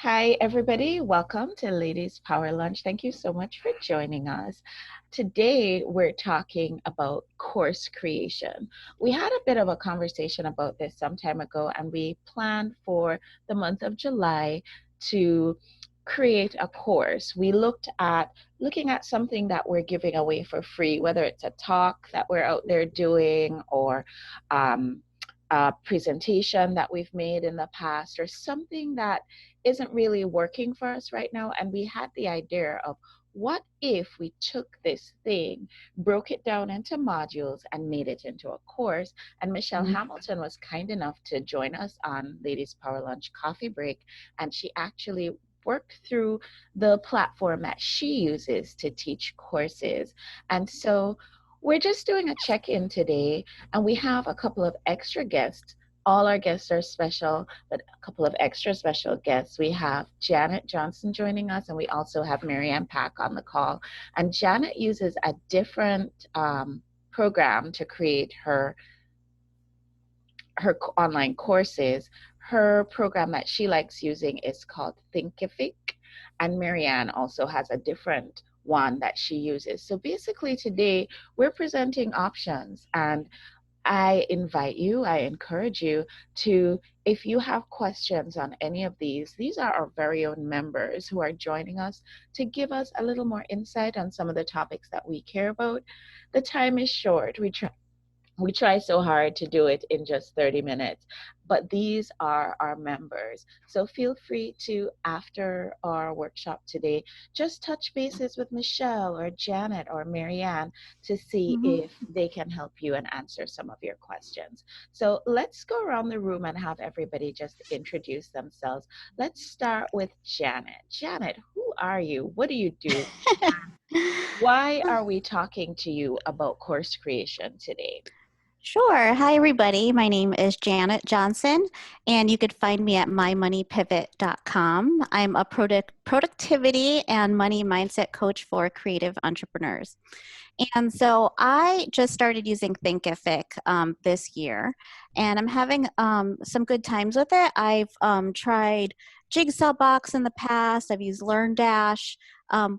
Hi, everybody. Welcome to Ladies Power Lunch. Thank you so much for joining us. Today, we're talking about course creation. We had a bit of a conversation about this some time ago, and we planned for the month of July to create a course. We looking at something that we're giving away for free, whether it's a talk that we're out there doing or um, a presentation that we've made in the past or something that isn't really working for us right now. And we had the idea of what if we took this thing, broke it down into modules, and made it into a course? And Michelle Hamilton was kind enough to join us on Ladies Power Lunch Coffee Break. And she actually worked through the platform that she uses to teach courses. And so we're just doing a check-in today, and we have a couple of extra guests. All our guests are special, but a couple of extra special guests. We have Janet Johnson joining us, and we also have Marianne Pack on the call. And Janet uses a different program to create her online courses. Her program that she likes using is called Thinkific, and Marianne also has a different one that she uses. So basically today we're presenting options, and I encourage you to, if you have questions on any of these are our very own members who are joining us to give us a little more insight on some of the topics that we care about. The time is short. We try so hard to do it in just 30 minutes, but these are our members. So feel free to, after our workshop today, just touch bases with Michelle or Janet or Marianne to see if they can help you and answer some of your questions. So let's go around the room and have everybody just introduce themselves. Let's start with Janet. Janet, who are you? What do you do? Why are we talking to you about course creation today? Sure. Hi, everybody. My name is Janet Johnson, and you could find me at mymoneypivot.com. I'm a productivity and money mindset coach for creative entrepreneurs. And so I just started using Thinkific this year, and I'm having some good times with it. I've tried Jigsaw Box in the past. I've used LearnDash,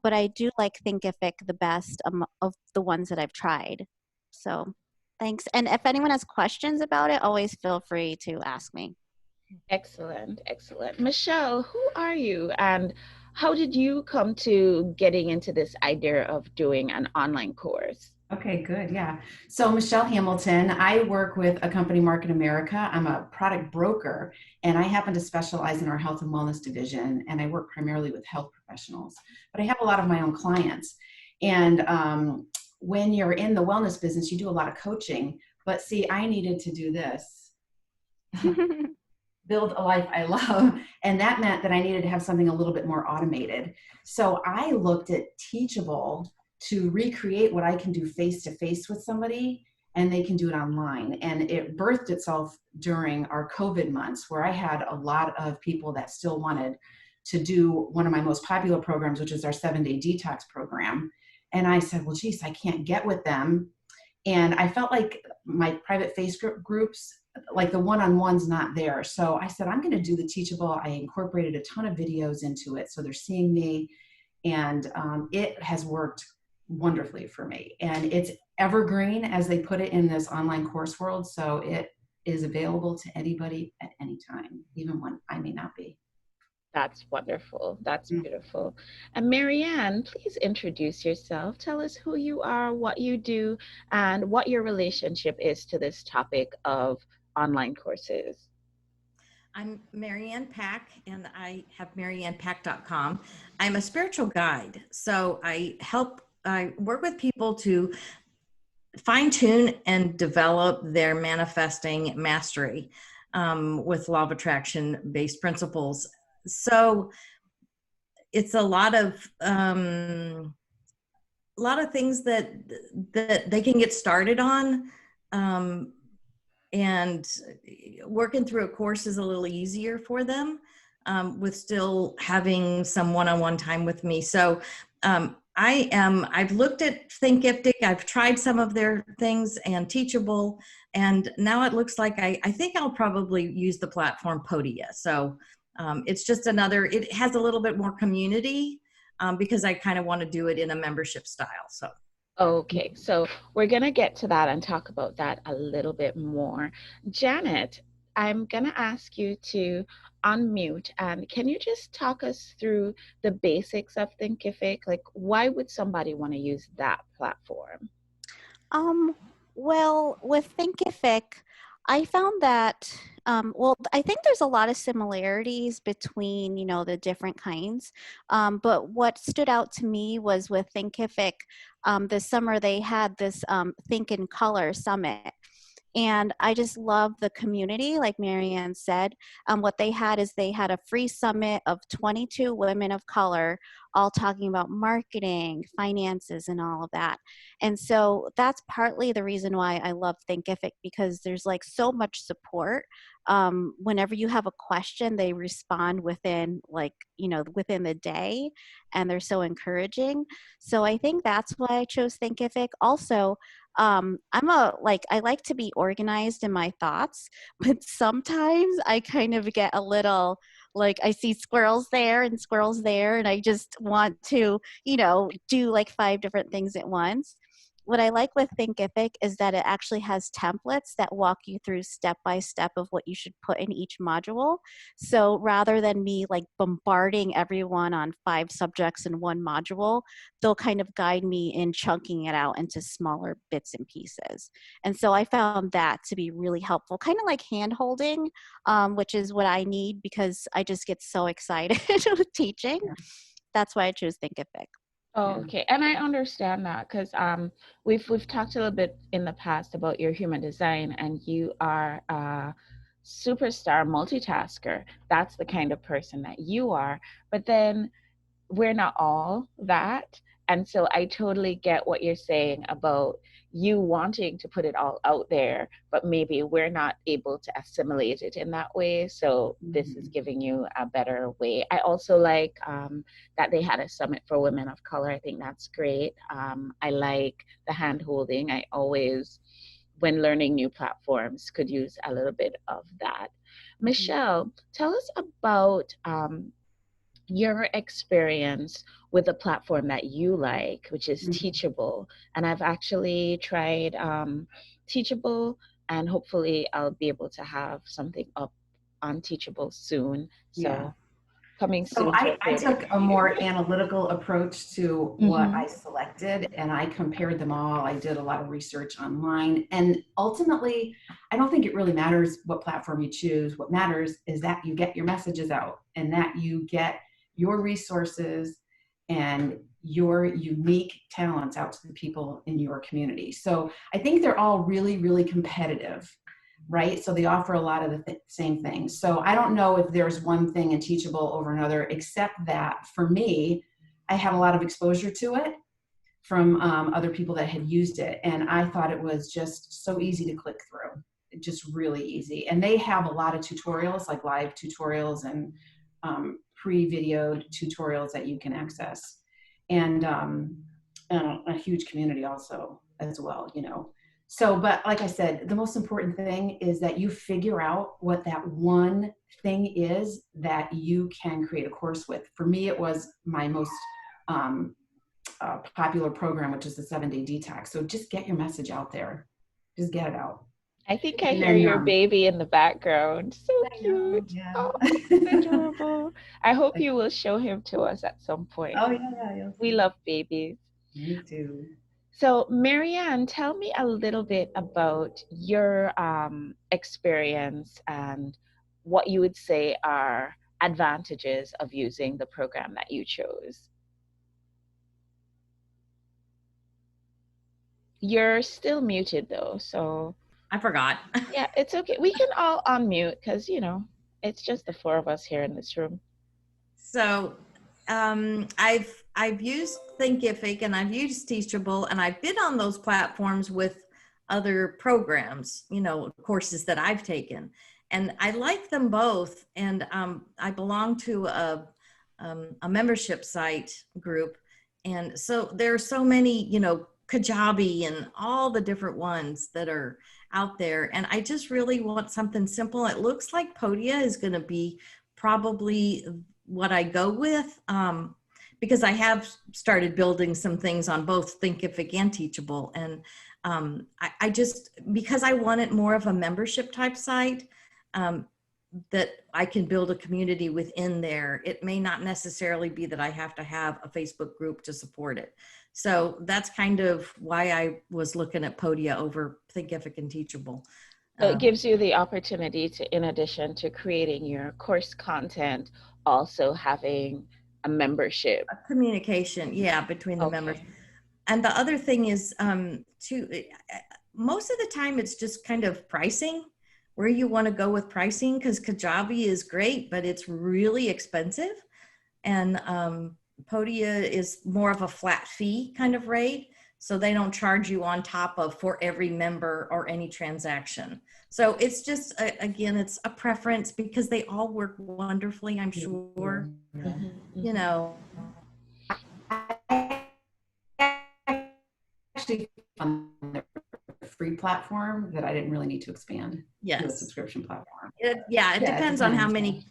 but I do like Thinkific the best of the ones that I've tried. So thanks. And if anyone has questions about it, always feel free to ask me. Excellent, excellent. Michelle, who are you and how did you come to getting into this idea of doing an online course? Okay, good. Yeah. So Michelle Hamilton, I work with a company, Market America. I'm a product broker, and I happen to specialize in our health and wellness division, and I work primarily with health professionals, but I have a lot of my own clients. And when you're in the wellness business, you do a lot of coaching, but see, I needed to do this. Build a life I love. And that meant that I needed to have something a little bit more automated. So I looked at Teachable to recreate what I can do face-to-face with somebody, and they can do it online. And it birthed itself during our COVID months, where I had a lot of people that still wanted to do one of my most popular programs, which is our 7-day detox program. And I said, well, geez, I can't get with them. And I felt like my private Facebook groups, like the one-on-one's not there. So I said, I'm going to do the Teachable. I incorporated a ton of videos into it, so they're seeing me, and it has worked wonderfully for me. And it's evergreen, as they put it in this online course world. So it is available to anybody at any time, even when I may not be. That's wonderful. That's beautiful. And Marianne, please introduce yourself. Tell us who you are, what you do, and what your relationship is to this topic of online courses. I'm Marianne Pack, and I have mariannepack.com. I'm a spiritual guide, so I work with people to fine-tune and develop their manifesting mastery with law of attraction-based principles. So it's a lot of things that they can get started on. And working through a course is a little easier for them with still having some one-on-one time with me. So I've looked at Thinkific, I've tried some of their things and Teachable, and now it looks like I think I'll probably use the platform Podia. So It's just another, it has a little bit more community because I kind of want to do it in a membership style. So. Okay, so we're going to get to that and talk about that a little bit more. Janet, I'm going to ask you to unmute, and can you just talk us through the basics of Thinkific? Like, why would somebody want to use that platform? Um, well, with Thinkific, I found that, I think there's a lot of similarities between, the different kinds. But what stood out to me was with Thinkific, this summer they had this Think in Color Summit. And I just love the community, like Marianne said. What they had is they had a free summit of 22 women of color, all talking about marketing, finances, and all of that. And so that's partly the reason why I love Thinkific, because there's like so much support. Whenever you have a question, they respond within within the day, and they're so encouraging. So I think that's why I chose Thinkific. Also, I like to be organized in my thoughts, but sometimes I kind of get a little like I see squirrels there and squirrels there, and I just want to, do like 5 different things at once. What I like with Thinkific is that it actually has templates that walk you through step by step of what you should put in each module. So rather than me like bombarding everyone on 5 subjects in one module, they'll kind of guide me in chunking it out into smaller bits and pieces. And so I found that to be really helpful, kind of like hand holding, which is what I need because I just get so excited with teaching. That's why I chose Thinkific. Oh, okay. And I understand that because we've talked a little bit in the past about your human design, and you are a superstar multitasker. That's the kind of person that you are. But then we're not all that. And so I totally get what you're saying about you wanting to put it all out there, but maybe we're not able to assimilate it in that way. So this is giving you a better way. I also like that they had a summit for women of color. I think that's great. I like the hand holding. I always, when learning new platforms, could use a little bit of that. Mechael, tell us about your experience with a platform that you like, which is Teachable. And I've actually tried Teachable, and hopefully I'll be able to have something up on Teachable soon. So coming So soon to a I theater took a near you. more analytical approach to what I selected, and I compared them all. I did a lot of research online, and ultimately, I don't think it really matters what platform you choose. What matters is that you get your messages out and that you get your resources and your unique talents out to the people in your community. So I think they're all really, really competitive, right? So they offer a lot of the same things. So I don't know if there's one thing in Teachable over another, except that for me, I had a lot of exposure to it from other people that had used it. And I thought it was just so easy to click through, just really easy. And they have a lot of tutorials, like live tutorials and pre-videoed tutorials that you can access. And a huge community also as well, So, but like I said, the most important thing is that you figure out what that one thing is that you can create a course with. For me, it was my most popular program, which is the 7-day detox. So just get your message out there. Just get it out. I think I And hear then, your baby in the background. So cute. Yeah. Oh, it's adorable. I hope you will show him to us at some point. Oh, yeah. We love babies. Me too. So, Marianne, tell me a little bit about your experience and what you would say are advantages of using the program that you chose. You're still muted though, so. I forgot. Yeah, it's okay. We can all unmute because, it's just the 4 of us here in this room. So I've used Thinkific and I've used Teachable, and I've been on those platforms with other programs, courses that I've taken, and I like them both. And I belong to a membership site group, and so there are so many, Kajabi and all the different ones that are out there, and I just really want something simple. It looks like Podia is going to be probably what I go with, because I have started building some things on both Thinkific and Teachable. And I just, because I want it more of a membership type site, that I can build a community within there. It may not necessarily be that I have to have a Facebook group to support it. So that's kind of why I was looking at Podia over Thinkific and Teachable. So it gives you the opportunity to, in addition to creating your course content, also having a membership. A communication, yeah, between the members. And the other thing is, most of the time it's just kind of pricing, where you want to go with pricing, because Kajabi is great, but it's really expensive. And Podia is more of a flat fee kind of rate. So they don't charge you on top of for every member or any transaction. So it's just, again, it's a preference, because they all work wonderfully, I'm sure. Mm-hmm. You know. Actually, on the free platform that I didn't really need to expand to a Yes. subscription platform. It depends on how many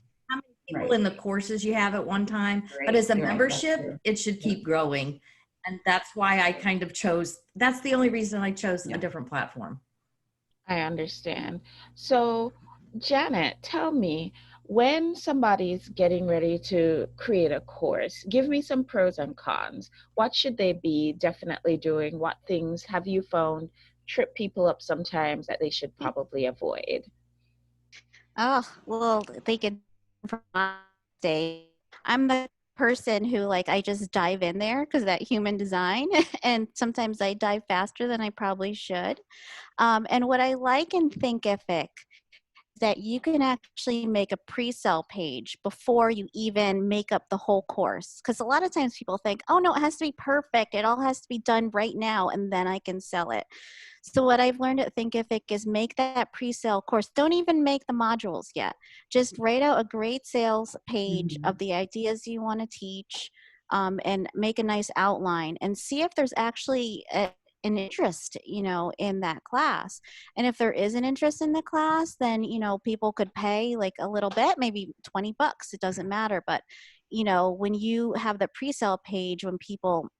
people Right. in the courses you have at one time. Right. But as a Right, membership, that's true. it should keep growing. And that's why I kind of chose, that's the only reason I chose Yeah. a different platform. I understand. So, Janet, tell me, when somebody's getting ready to create a course, give me some pros and cons. What should they be definitely doing? What things have you found trip people up sometimes that they should probably avoid? Oh, well, they could from my day. I'm the person who like I just dive in there because that human design, and sometimes I dive faster than I probably should. And what I like in Thinkific is that you can actually make a pre-sale page before you even make up the whole course. Because a lot of times people think, oh no, it has to be perfect. It all has to be done right now, and then I can sell it. So what I've learned at Thinkific is make that pre-sale course. Don't even make the modules yet. Just write out a great sales page of the ideas you want to teach, and make a nice outline and see if there's actually an interest, in that class. And if there is an interest in the class, then, people could pay like a little bit, maybe $20, it doesn't matter. But, when you have the pre-sale page, when people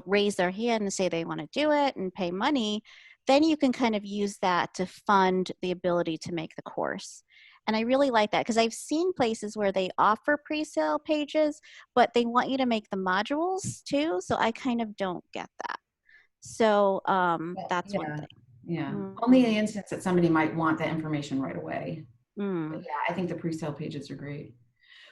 raise their hand and say they want to do it and pay money, then you can kind of use that to fund the ability to make the course. And I really like that because I've seen places where they offer pre-sale pages, but they want you to make the modules too. So I kind of don't get that. So that's one thing. Yeah. Mm. Only in the instance that somebody might want that information right away. Mm. But yeah, I think the pre-sale pages are great.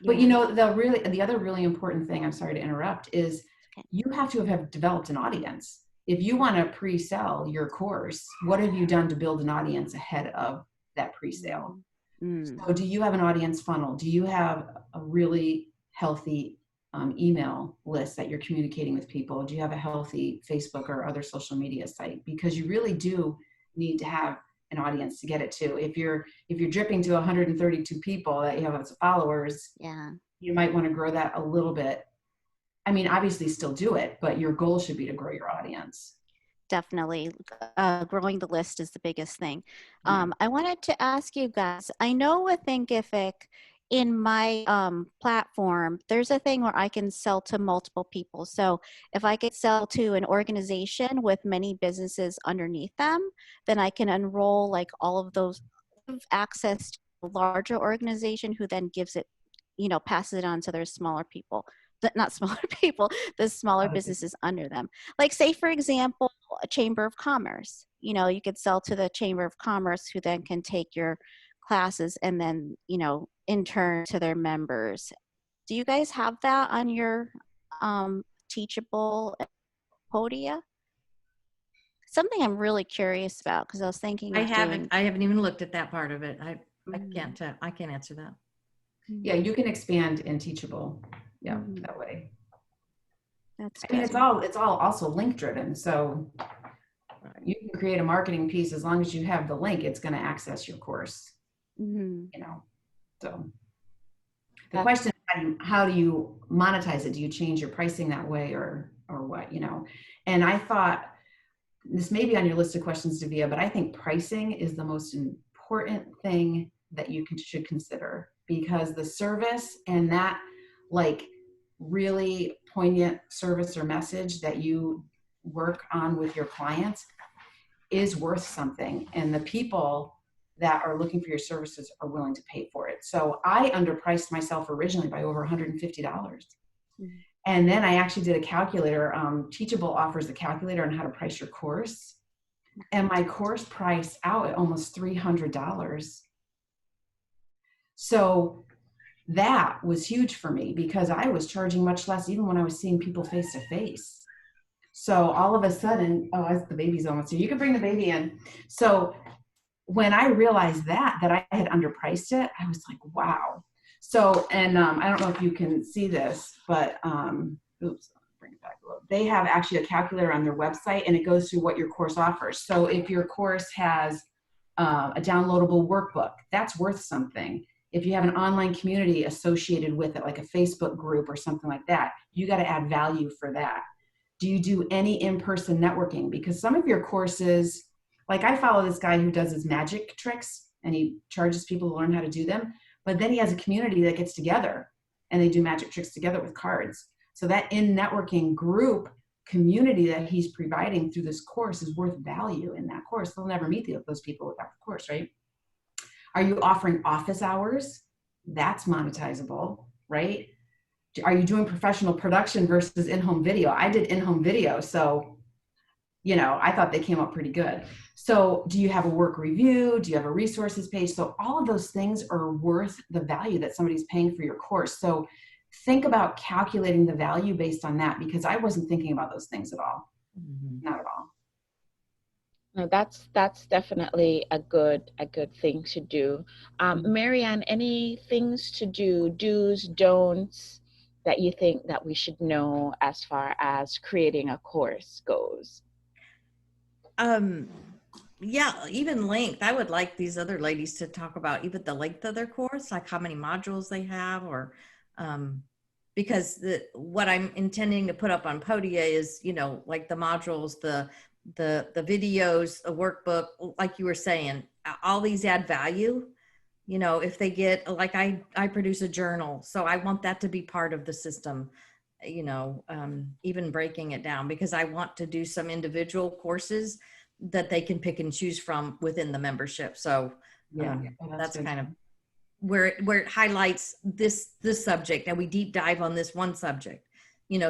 Yeah. But the other really important thing, I'm sorry to interrupt, is you have to have developed an audience. If you want to pre-sell your course, what have you done to build an audience ahead of that pre-sale? So do you have an audience funnel? Do you have a really healthy email list that you're communicating with people? Do you have a healthy Facebook or other social media site? Because you really do need to have an audience to get it to. If you're dripping to 132 people that you have as followers, you might want to grow that a little bit. I mean, obviously still do it, but your goal should be to grow your audience. Definitely. Growing the list is the biggest thing. I wanted to ask you guys, I know with Thinkific, in my platform, there's a thing where I can sell to multiple people. So if I could sell to an organization with many businesses underneath them, then I can enroll like all of those, access to a larger organization who then gives it, passes it on to their smaller people. Not smaller people, the smaller businesses under them. Like say, for example, a Chamber of Commerce. You could sell to the Chamber of Commerce who then can take your classes and then, in turn to their members. Do you guys have that on your Teachable Podia? Something I'm really curious about because I was thinking I haven't even looked at that part of it. I can't answer that. Yeah, you can expand in Teachable. Yeah, that way. That's I mean, it's all also link driven. So you can create a marketing piece as long as you have the link, it's going to access your course. So the question is, how do you monetize it? Do you change your pricing that way or what, And I thought, this may be on your list of questions, Davia, but I think pricing is the most important thing that you should consider. because the service and that like really poignant service or message that you work on with your clients is worth something. And the people that are looking for your services are willing to pay for it. So I underpriced myself originally by over $150. Mm-hmm. And then I actually did a calculator. Teachable offers a calculator on how to price your course. And my course priced out at almost $300. So that was huge for me because I was charging much less even when I was seeing people face to face. So all of a sudden, the baby's almost here. You can bring the baby in. So when I realized that I had underpriced it, I was like, wow. So, and I don't know if you can see this, but bring it back a little. They have actually a calculator on their website, and it goes through what your course offers. So if your course has a downloadable workbook, that's worth something. If you have an online community associated with it, like a Facebook group or something like that, you got to add value for that. Do you do any in-person networking? Because some of your courses, like I follow this guy who does his magic tricks and he charges people to learn how to do them, but then he has a community that gets together and they do magic tricks together with cards. So that in-networking group community that he's providing through this course is worth value in that course. They'll never meet those people without the course, right? Are you offering office hours? That's monetizable, right? Are you doing professional production versus in-home video? I did in-home video, so, I thought they came up pretty good. So do you have a work review? Do you have a resources page? So all of those things are worth the value that somebody's paying for your course. So think about calculating the value based on that, because I wasn't thinking about those things at all. Mm-hmm. Not at all. No, that's definitely a good thing to do. Marianne, any things to do, do's, don'ts that you think that we should know as far as creating a course goes? Yeah, even length. I would like these other ladies to talk about even the length of their course, like how many modules they have, or because what I'm intending to put up on Podia is, like the modules, the videos, a workbook, like you were saying, all these add value. If they get, like I produce a journal, so I want that to be part of the system, even breaking it down, because I want to do some individual courses that they can pick and choose from within the membership. So that's kind of where it highlights this subject, and we deep dive on this one subject,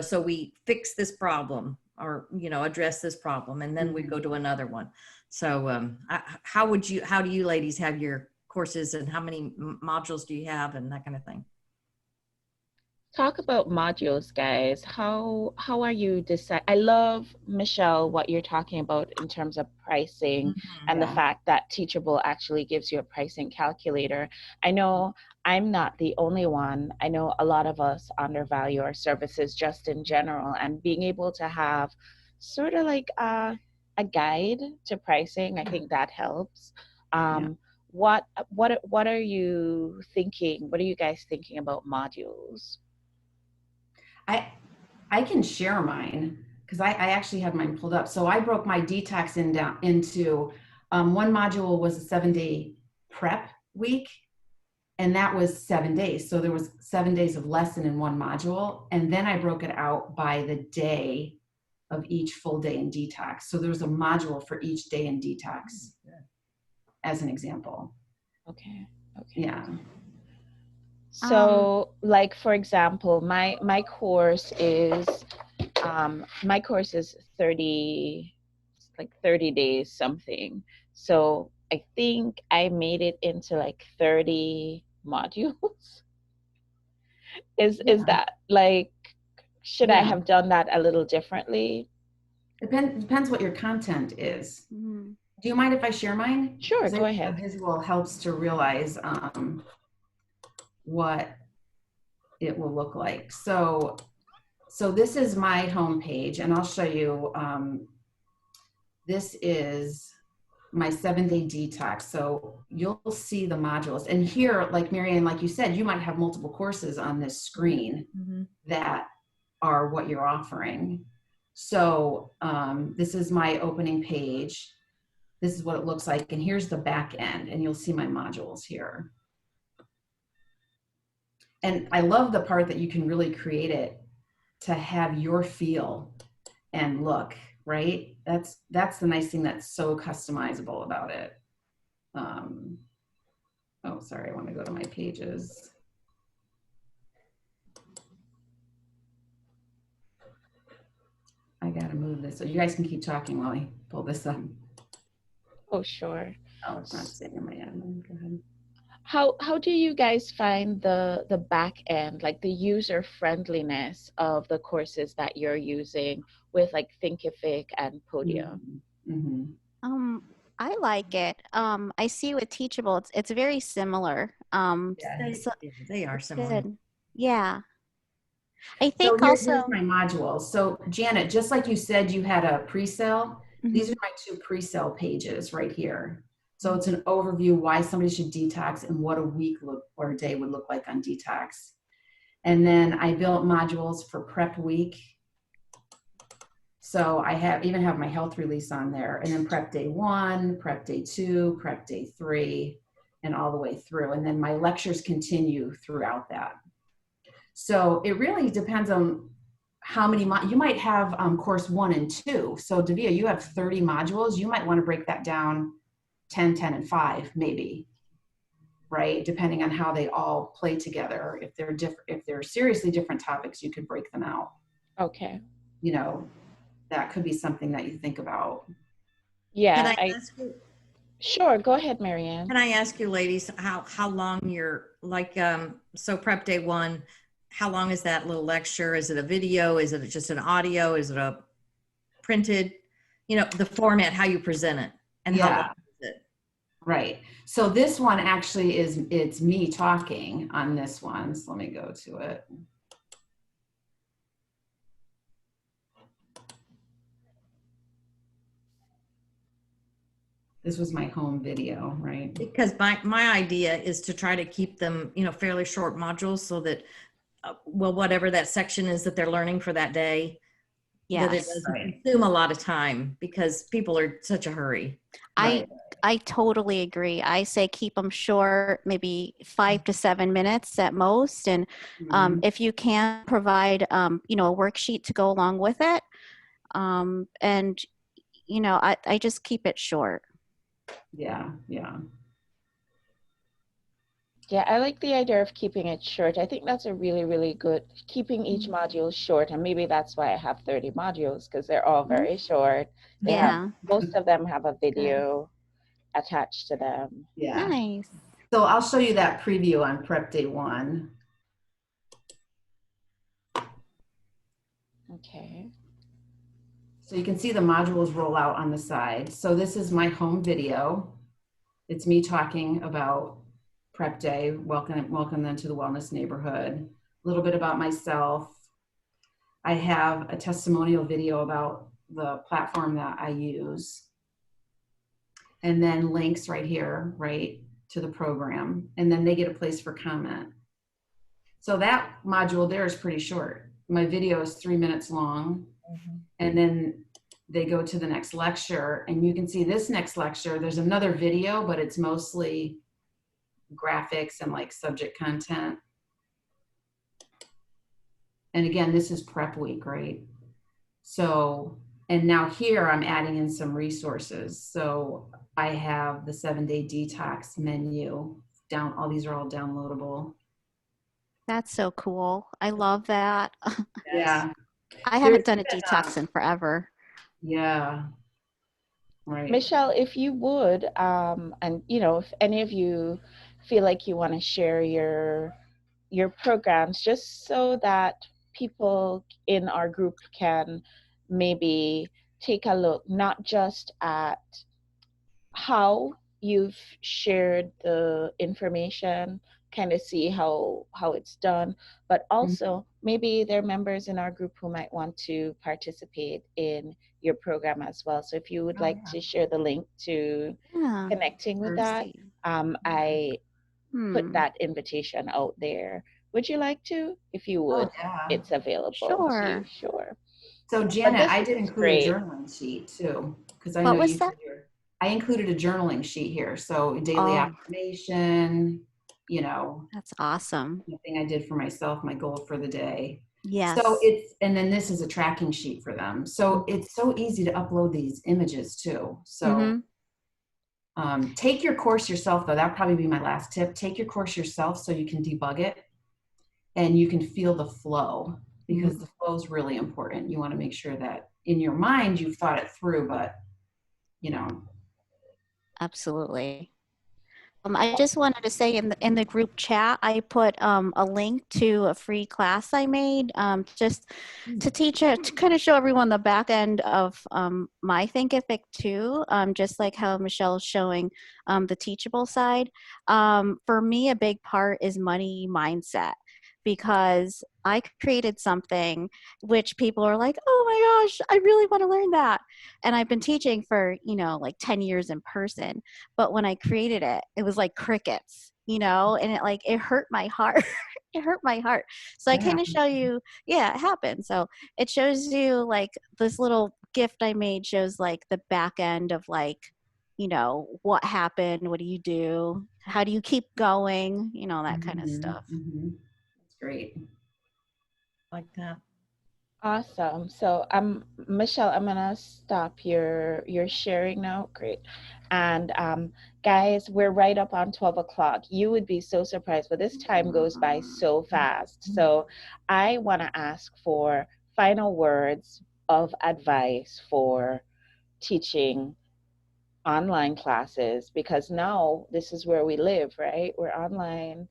so we fix this problem, or address this problem, and then we go to another one. So how do you ladies have your courses, and how many modules do you have, and that kind of thing? Talk about modules, guys. How are you decide? I love, Michelle, what you're talking about in terms of pricing, and the fact that Teachable actually gives you a pricing calculator. I know I'm not the only one. I know a lot of us undervalue our services just in general, and being able to have sort of like a guide to pricing, I think that helps. What are you thinking? What are you guys thinking about modules? I can share mine because I actually have mine pulled up. So I broke my detox into one module was a 7-day prep week, and that was 7 days. So there was 7 days of lesson in one module, and then I broke it out by the day of each full day in detox. So there was a module for each day in detox, as an example. Okay. Yeah. So, like, for example, my course is 30 days something. So I think I made it into like 30 modules. Is that like, should I have done that a little differently? Depends what your content is. Mm-hmm. Do you mind if I share mine? Sure, go ahead. The visual helps to realize what it will look like. So this is my homepage, and I'll show you. This is my 7-day detox. So you'll see the modules. And here, like Marianne, like you said, you might have multiple courses on this screen that are what you're offering. So this is my opening page. This is what it looks like. And here's the back end, and you'll see my modules here. and I love the part that you can really create it to have your feel and look, right? That's the nice thing that's so customizable about it. Oh, sorry, I want to go to my pages. I gotta move this so you guys can keep talking while I pull this up. Oh, sure. Oh, it's not staying in my admin. Go ahead. How do you guys find the back end, like the user friendliness of the courses that you're using with like Thinkific and Podium? Mm-hmm. Um, I like it. I see with Teachable, it's very similar. Yeah. So They are it's similar. good. Yeah. I So think here's also, my modules. So Janet, just like you said, you had a pre-sale. These mhm. are my 2 pre-sale pages right here. So it's an overview why somebody should detox and what a week or a day would look like on detox. And then I built modules for prep week. So I even have my health release on there, and then prep day 1, prep day 2, prep day 3, and all the way through. And then my lectures continue throughout that. So it really depends on how many you might have course 1 and 2. So Davia, you have 30 modules. You might want to break that down 10, 10, and 5, maybe, right? Depending on how they all play together. If they're different, if they're seriously different topics, you could break them out. Okay. You know, that could be something that you think about. Yeah, sure. Go ahead, Can Marianne. I ask you, ladies, how long you're like so prep day 1? How long is that little lecture? Is it a video? Is it just an audio? Is it a printed? You know, the format, how you present it, and how long is it? Right. So this one actually it's me talking on this one. So let me go to it. This was my home video, right? Because my idea is to try to keep them, you know, fairly short modules so that, well, whatever that section is that they're learning for that day, that it Yes. doesn't Right. consume a lot of time because people are in such a hurry. Right. I totally agree. I say keep them short, maybe 5 to 7 minutes at most. And Mhm. if you can provide, you know, a worksheet to go along with it. And, you know, I just keep it short. Yeah. Yeah. Yeah, I like the idea of keeping it short. I think that's a really, really good, keeping each module short. And maybe that's why I have 30 modules because they're all very short. They have, Yeah. most of them have a Good. video attached to them. Yeah. Nice. So I'll show you that preview on prep day 1. Okay. So you can see the modules roll out on the side. So this is my home video. It's me talking about prep day, welcome them to the wellness neighborhood, a little bit about myself. I have a testimonial video about the platform that I use. And then links right here, right, to the program. And then they get a place for comment. So that module there is pretty short. My video is 3 minutes long. And then they go to the next lecture, and you can see this next lecture, there's another video, but it's mostly graphics and like subject content. And again, this is prep week, right? So, and now here I'm adding in some resources. So I have the 7-day detox menu down. All these are all downloadable. That's so cool. I love that. Yeah. I haven't done a detox in forever. Yeah. Right. Michelle, if you would, and you know, if any of you feel like you want to share your programs, just so that people in our group can maybe take a look, not just at how you've shared the information, kind of see how it's done, but also maybe there are members in our group who might want to participate in your program as well. So if you would like to share the link to Yeah. connecting with that, I put that invitation out there. Would you like to? If you would, it's available to you. Sure. So Janet, I did include a journaling sheet too, because I know you said I included a journaling sheet here. So daily affirmation, That's awesome. the thing I did for myself, my goal for the day. Yes. So and then this is a tracking sheet for them. So it's so easy to upload these images too. So take your course yourself though. That'd probably be my last tip. Take your course yourself so you can debug it and you can feel the flow, because the flow is really important. You want to make sure that in your mind you've thought it through, but Absolutely. I just wanted to say in the group chat, I put a link to a free class I made just to teach it, to kind of show everyone the back end of my Thinkific too, just like how Michelle's showing the teachable side. For me, a big part is money mindset, because I created something which people are like, oh my gosh, I really want to learn that. And I've been teaching for, like 10 years in person. But when I created it, it was like crickets, and it hurt my heart. It hurt my heart. So I kind of show you, yeah, it happened. So it shows you like this little gift I made shows like the back end of like, what happened, what do you do, how do you keep going, that kind of stuff. That's great. Like that. Awesome. So Michelle, I'm gonna stop your sharing now. Great. And guys, we're right up on 12 o'clock. You would be so surprised, but this time goes by so fast. So I want to ask for final words of advice for teaching online classes, because now this is where we live, right? We're online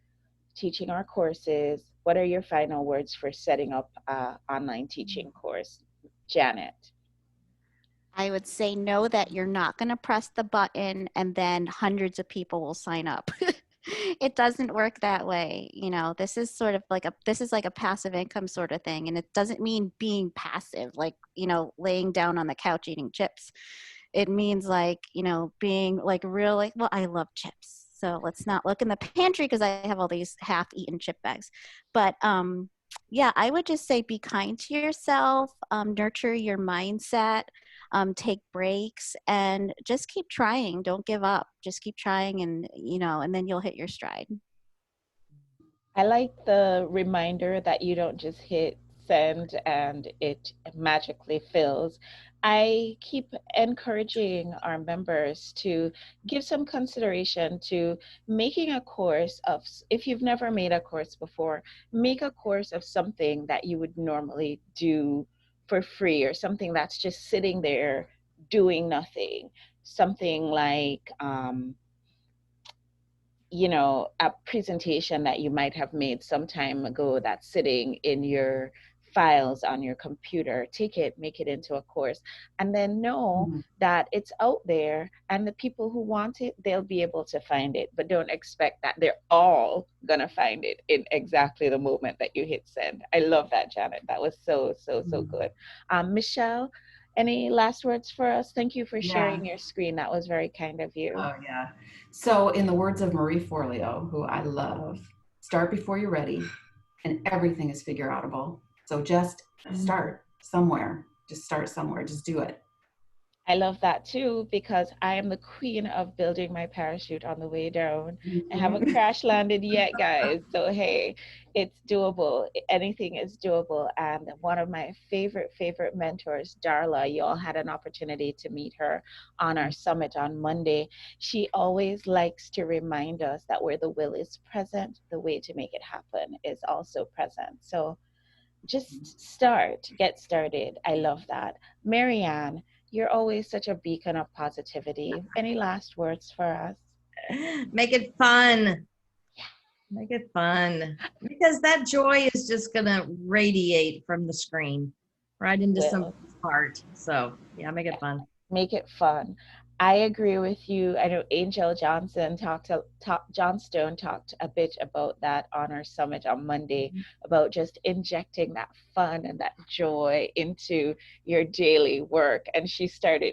teaching our courses. What are your final words for setting up an online teaching course, Janet? I would say know that you're not going to press the button and then hundreds of people will sign up. It doesn't work that way. This is sort of like a passive income sort of thing. And it doesn't mean being passive, like, laying down on the couch eating chips. It means like, being like real, like, well, I love chips. So let's not look in the pantry because I have all these half-eaten chip bags. But yeah, I would just say be kind to yourself, nurture your mindset, take breaks, and just keep trying. Don't give up. Just keep trying, and then you'll hit your stride. I like the reminder that you don't just hit send and it magically fills. I keep encouraging our members to give some consideration to making a course of, if you've never made a course before, make a course of something that you would normally do for free, or something that's just sitting there doing nothing. Something like, a presentation that you might have made some time ago that's sitting in your files on your computer. Take it, make it into a course, and then know that it's out there, and the people who want it, they'll be able to find it. But don't expect that they're all gonna find it in exactly the moment that you hit send. I love that, Janet. That was so good. Michelle, any last words for us? Thank you for sharing your screen. That was very kind of you. Oh, yeah. So in the words of Marie Forleo, who I love, start before you're ready, and everything is figure outable. So just start somewhere. Just start somewhere. Just do it. I love that too, because I am the queen of building my parachute on the way down. I haven't crash landed yet, guys. So, hey, it's doable. Anything is doable. And one of my favorite mentors, Darla, you all had an opportunity to meet her on our summit on Monday. She always likes to remind us that where the will is present, the way to make it happen is also present. So just get started. I love that. Marianne, you're always such a beacon of positivity. Any last words for us? Make it fun. Make it fun, because that joy is just going to radiate from the screen right into somebody's heart. So yeah, make it fun. Make it fun. I agree with you. I know Angel Johnstone talked a bit about that on our summit on Monday, about just injecting that fun and that joy into your daily work. And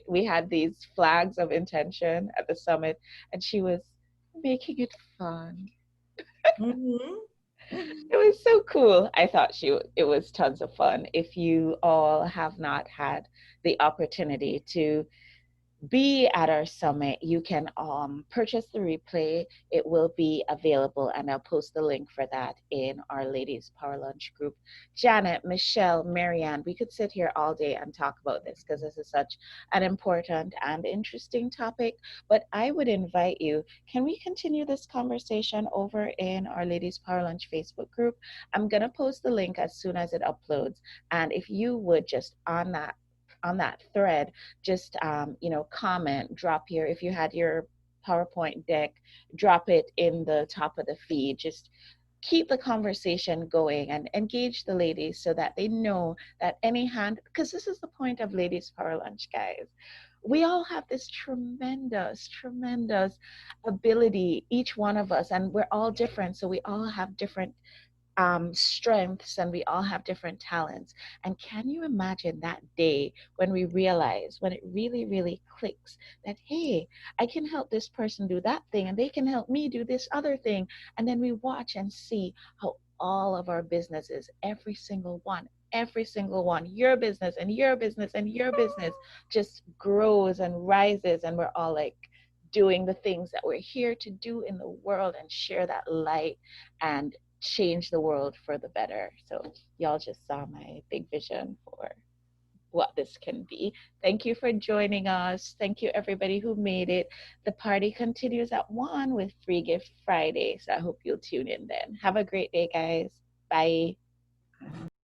we had these flags of intention at the summit, and she was making it fun. It was so cool. I thought it was tons of fun. If you all have not had the opportunity to be at our summit, you can purchase the replay. It will be available, and I'll post the link for that in our Ladies Power Lunch group. Janet, Michelle, Marianne, we could sit here all day and talk about this because this is such an important and interesting topic. But I would invite you, can we continue this conversation over in our Ladies Power Lunch Facebook group? I'm going to post the link as soon as it uploads. And if you would just on that thread, just comment, drop here. If you had your PowerPoint deck, drop it in the top of the feed. Just keep the conversation going and engage the ladies so that they know that any hand, because this is the point of Ladies Power Lunch, guys. We all have this tremendous ability, each one of us, and we're all different. So we all have different strengths, and we all have different talents. And can you imagine that day when we realize, when it really, really clicks that, hey, I can help this person do that thing and they can help me do this other thing. And then we watch and see how all of our businesses, every single one, your business and your business and your business just grows and rises. And we're all like, doing the things that we're here to do in the world and share that light and change the world for the better. So y'all just saw my big vision for what this can be. Thank you for joining us. Thank you everybody who made it. The party continues at 1 with Free Gift Friday. So I hope you'll tune in then. Have a great day, guys. Bye.